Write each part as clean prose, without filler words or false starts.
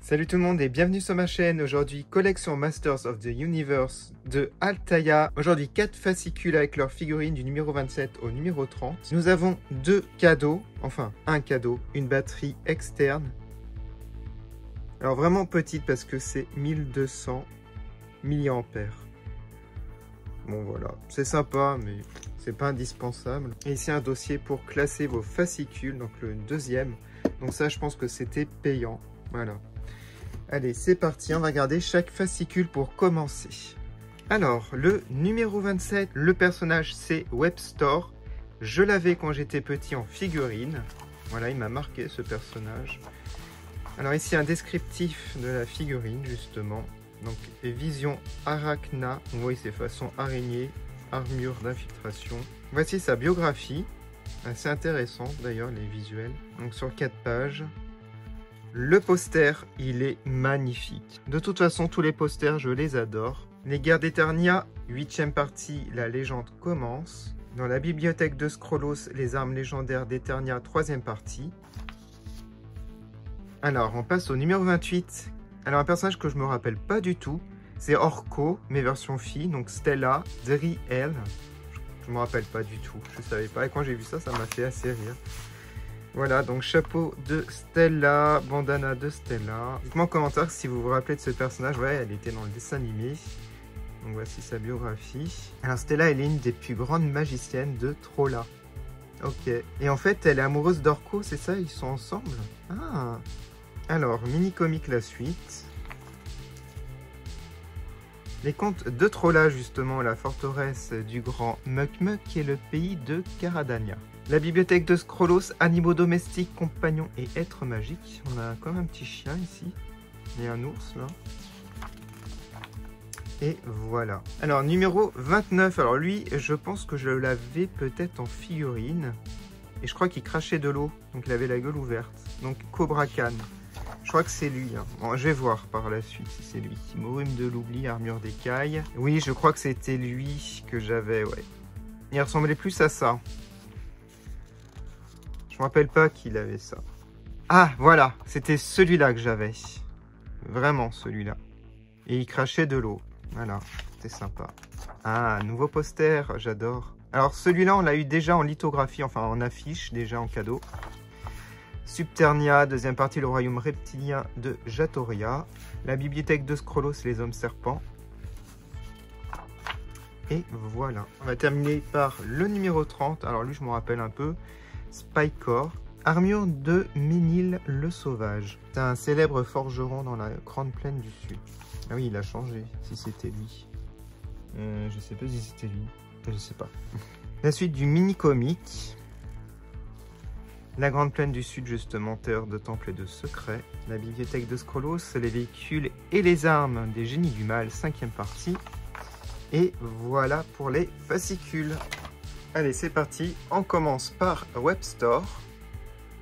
Salut tout le monde et bienvenue sur ma chaîne. Aujourd'hui, collection Masters of the Universe de Althea. Aujourd'hui, 4 fascicules avec leurs figurines du numéro 27 au numéro 30. Nous avons 2 cadeaux, enfin un cadeau, une batterie externe. Alors vraiment petite parce que c'est 1200 mAh. Bon voilà, c'est sympa mais c'est pas indispensable. Et ici un dossier pour classer vos fascicules, donc le deuxième. Donc ça je pense que c'était payant, voilà. Allez, c'est parti, on va regarder chaque fascicule pour commencer. Alors, le numéro 27, le personnage c'est Webstore. Je l'avais quand j'étais petit en figurine. Voilà, il m'a marqué ce personnage. Alors ici, un descriptif de la figurine, justement. Donc, vision arachna. Vous voyez, c'est façon araignée, armure d'infiltration. Voici sa biographie. Assez intéressante d'ailleurs, les visuels. Donc, sur 4 pages. Le poster, il est magnifique. De toute façon, tous les posters, je les adore. Les guerres d'Eternia, 8e partie, la légende commence. Dans la bibliothèque de Scrollos, les armes légendaires d'Eternia, 3e partie. Alors, on passe au numéro 28. Alors, un personnage que je me rappelle pas du tout, c'est Orko, mais version fille, donc Stella, Driel. Je me rappelle pas du tout, je savais pas. Et quand j'ai vu ça, ça m'a fait assez rire. Voilà, donc chapeau de Stella, bandana de Stella. Dites-moi en commentaire si vous vous rappelez de ce personnage. Ouais, elle était dans le dessin animé. Donc voici sa biographie. Alors Stella, elle est une des plus grandes magiciennes de Trolla. Ok. Et en fait, elle est amoureuse d'Orko, c'est ça? Ils sont ensemble? Ah. Alors, mini-comique la suite. Les contes de Trolla, justement, la forteresse du grand Muk-Muk et le pays de Caradania. La bibliothèque de Scrollos, animaux domestiques, compagnons et êtres magiques. On a comme un petit chien ici. Et un ours là. Et voilà. Alors numéro 29. Alors lui, je pense que je l'avais peut-être en figurine. Et je crois qu'il crachait de l'eau. Donc il avait la gueule ouverte. Donc Cobra Khan. Je crois que c'est lui. Hein. Bon, je vais voir par la suite si c'est lui. Morume de l'oubli, armure d'écaille. Oui, je crois que c'était lui que j'avais, ouais. Il ressemblait plus à ça. Je me rappelle pas qu'il avait ça. Ah, voilà, c'était celui-là que j'avais. Vraiment celui-là. Et il crachait de l'eau. Voilà, c'était sympa. Ah, nouveau poster, j'adore. Alors celui-là, on l'a eu déjà en lithographie, enfin en affiche, déjà en cadeau. Subternia, deuxième partie, le royaume reptilien de Jatoria. La bibliothèque de Scrollos, les hommes serpents. Et voilà. On va terminer par le numéro 30. Alors lui, je me rappelle un peu. Spycore, armure de Ménil le Sauvage. C'est un célèbre forgeron dans la grande plaine du sud. Ah oui, il a changé, si c'était lui. Je sais pas si c'était lui. Je sais pas. La suite du mini-comic. La grande plaine du sud, justement, terre de temples et de secrets. La bibliothèque de Scrollos, les véhicules et les armes des génies du mal, 5e partie. Et voilà pour les fascicules. Allez, c'est parti. On commence par Webstore.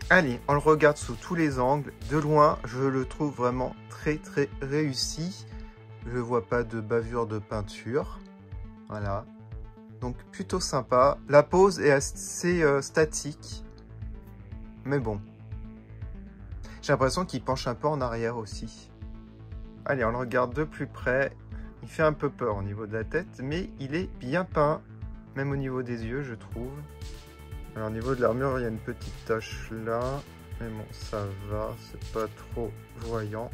Allez, on le regarde sous tous les angles. De loin, je le trouve vraiment très réussi. Je vois pas de bavure de peinture. Voilà. Donc plutôt sympa. La pose est assez statique. Mais bon. J'ai l'impression qu'il penche un peu en arrière aussi. Allez, on le regarde de plus près. Il fait un peu peur au niveau de la tête, mais il est bien peint. Même au niveau des yeux, je trouve. Alors, au niveau de l'armure, il y a une petite tache là. Mais bon, ça va. C'est pas trop voyant.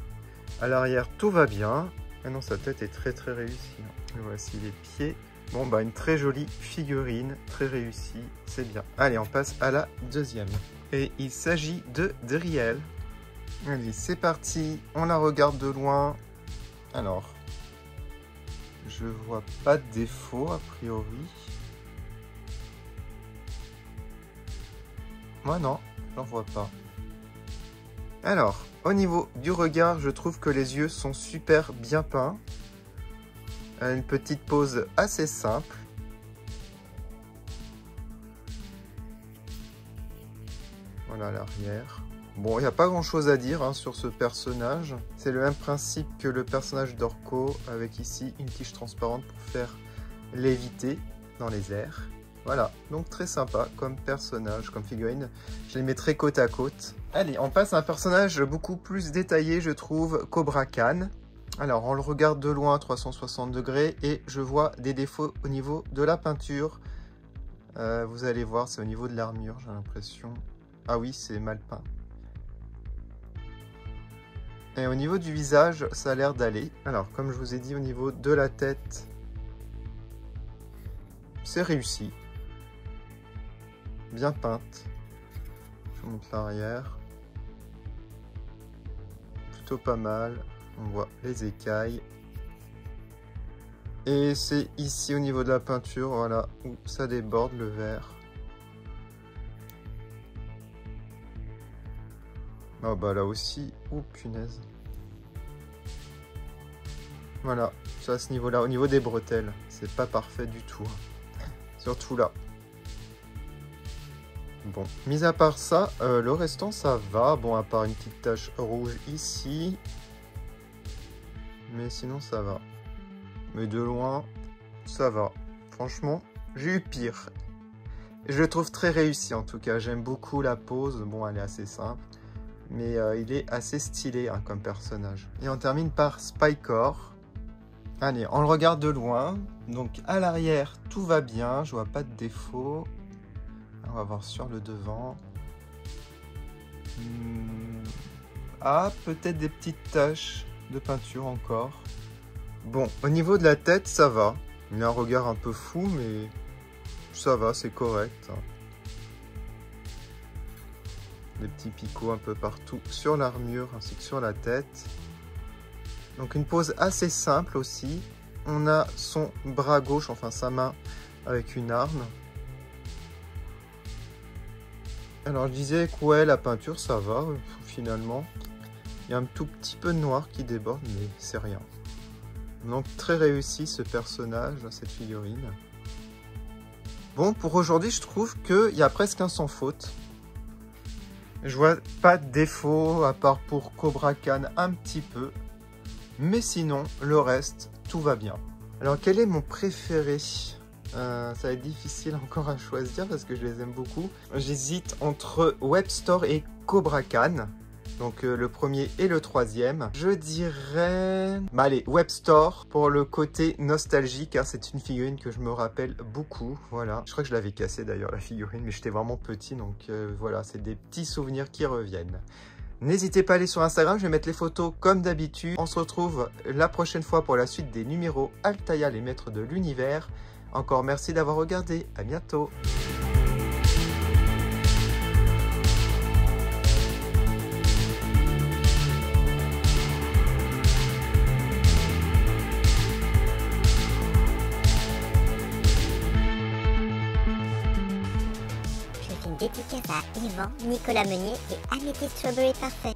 À l'arrière, tout va bien. Maintenant, sa tête est très réussie. Et voici les pieds. Bon, bah, une très jolie figurine. Très réussie. C'est bien. Allez, on passe à la deuxième. Et il s'agit de Driel. Allez, c'est parti. On la regarde de loin. Alors, je vois pas de défaut, a priori. Moi non, j'en vois pas. Alors, au niveau du regard, je trouve que les yeux sont super bien peints. Une petite pose assez simple. Voilà l'arrière. Bon, il n'y a pas grand chose à dire hein, sur ce personnage. C'est le même principe que le personnage d'Orko, avec ici une tige transparente pour faire léviter dans les airs. Voilà, donc très sympa comme personnage, comme figurine. Je les mettrai côte à côte. Allez, on passe à un personnage beaucoup plus détaillé, je trouve, Cobra Khan. Alors, on le regarde de loin, 360 degrés, et je vois des défauts au niveau de la peinture. Vous allez voir, c'est au niveau de l'armure, j'ai l'impression. Ah oui, c'est mal peint. Et au niveau du visage, ça a l'air d'aller. Alors, comme je vous ai dit, au niveau de la tête, c'est réussi. Bien peinte. Je vous montre l'arrière. Plutôt pas mal. On voit les écailles. Et c'est ici au niveau de la peinture, voilà, où ça déborde le vert. Oh bah là aussi, oh punaise. Voilà, c'est à ce niveau-là, au niveau des bretelles, c'est pas parfait du tout. Surtout là. Bon, mis à part ça, le restant ça va. Bon, à part une petite tache rouge ici. Mais sinon ça va. Mais de loin, ça va. Franchement, j'ai eu pire. Je le trouve très réussi en tout cas. J'aime beaucoup la pose. Bon, elle est assez simple. Mais il est assez stylé hein, comme personnage. Et on termine par Spycore. Allez, on le regarde de loin. Donc à l'arrière, tout va bien. Je vois pas de défaut. On va voir sur le devant. Ah, peut-être des petites taches de peinture encore. Bon, au niveau de la tête, ça va. Il a un regard un peu fou, mais ça va, c'est correct. Des petits picots un peu partout sur l'armure ainsi que sur la tête. Donc une pose assez simple aussi. On a son bras gauche, enfin sa main, avec une arme. Alors je disais que ouais, la peinture ça va finalement. Il y a un tout petit peu de noir qui déborde, mais c'est rien. Donc très réussi ce personnage, cette figurine. Bon, pour aujourd'hui, je trouve qu'il y a presque un sans faute. Je vois pas de défaut, à part pour Cobra Khan un petit peu. Mais sinon, le reste, tout va bien. Alors, quel est mon préféré ? Ça va être difficile encore à choisir parce que je les aime beaucoup. J'hésite entre Webstore et Cobra Khan. Donc le premier et le troisième. Je dirais... Bah allez, Webstore pour le côté nostalgique. Hein. C'est une figurine que je me rappelle beaucoup. Voilà. Je crois que je l'avais cassée d'ailleurs la figurine, mais j'étais vraiment petit. Donc voilà, c'est des petits souvenirs qui reviennent. N'hésitez pas à aller sur Instagram, je vais mettre les photos comme d'habitude. On se retrouve la prochaine fois pour la suite des numéros Altaïa, les maîtres de l'univers. Encore merci d'avoir regardé. À bientôt. Dédicace à Yvan, Nicolas Meunier et Améthyst Strawberry Parfait.